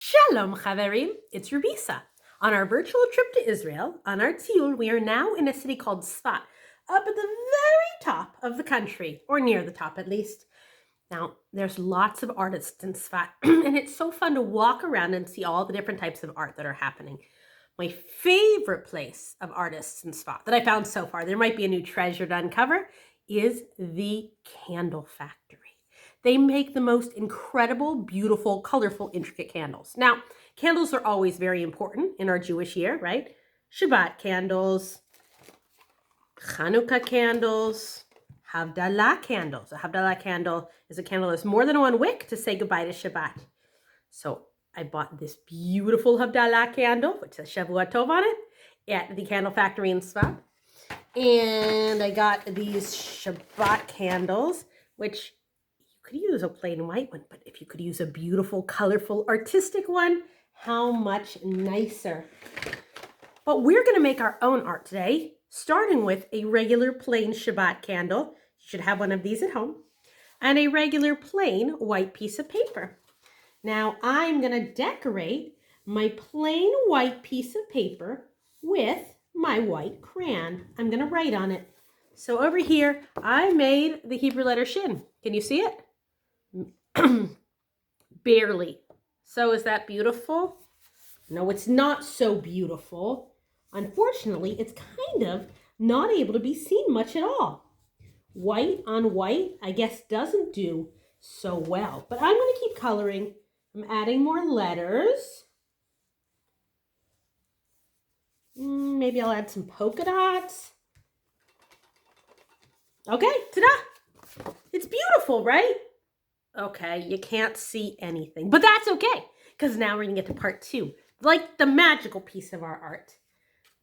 Shalom, Chaverim. It's Rubissa. On our virtual trip to Israel, on our Tziyul, we are now in a city called Tzfat, up at the very top of the country, or near the top at least. Now, there's lots of artists in Tzfat, and it's so fun to walk around and see all the different types of art that are happening. My favorite place of artists in Tzfat that I found so far, there might be a new treasure to uncover, is the candle factory. They make the most incredible, beautiful, colorful, intricate candles. Now, candles are always very important in our Jewish year, right? Shabbat candles, Hanukkah candles, Havdalah candles. A Havdalah candle is a candle that's more than one wick to say goodbye to Shabbat. So I bought this beautiful Havdalah candle, which says Shavua Tov on it, at the candle factory in Tzfat. And I got these Shabbat candles, which you could use a plain white one, but if you could use a beautiful, colorful, artistic one, how much nicer. But we're going to make our own art today, starting with a regular plain Shabbat candle. You should have one of these at home. And a regular plain white piece of paper. Now I'm going to decorate my plain white piece of paper with my white crayon. I'm going to write on it. So over here, I made the Hebrew letter Shin. Can you see it? Barely. So is that beautiful? No, it's not so beautiful. Unfortunately, it's kind of not able to be seen much at all. White on white, I guess, doesn't do so well. But I'm going to keep coloring. I'm adding more letters. Maybe I'll add some polka dots. Okay, ta-da! It's beautiful, right? Okay, you can't see anything, but that's okay, because now we're going to get to part 2, like the magical piece of our art.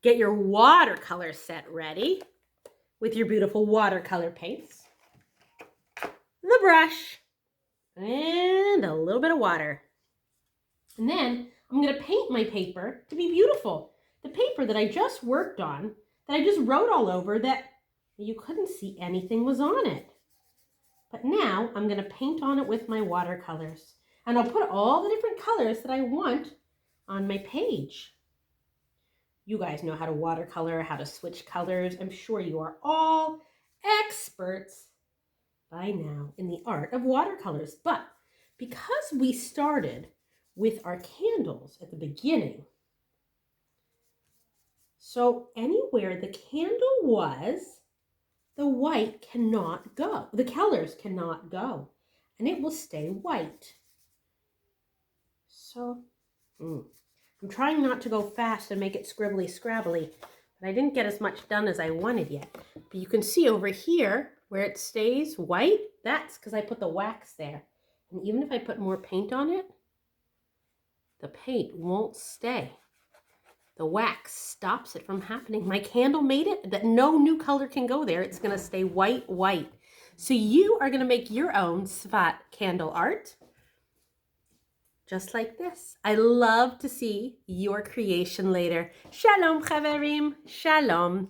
Get your watercolor set ready with your beautiful watercolor paints, the brush, and a little bit of water. And then I'm going to paint my paper to be beautiful. The paper that I just worked on, that I just wrote all over, that you couldn't see anything was on it. But now I'm going to paint on it with my watercolors. And I'll put all the different colors that I want on my page. You guys know how to watercolor, how to switch colors. I'm sure you are all experts by now in the art of watercolors. But because we started with our candles at the beginning, so anywhere the candle was, the white cannot go. The colors cannot go. And it will stay white. So, I'm trying not to go fast and make it scribbly scrabbly. But I didn't get as much done as I wanted yet. But you can see over here where it stays white. That's because I put the wax there. And even if I put more paint on it, the paint won't stay. The wax stops it from happening. My candle made it that no new color can go there. It's going to stay white, white. So you are going to make your own Tzfat candle art just like this. I love to see your creation later. Shalom, Chaverim. Shalom.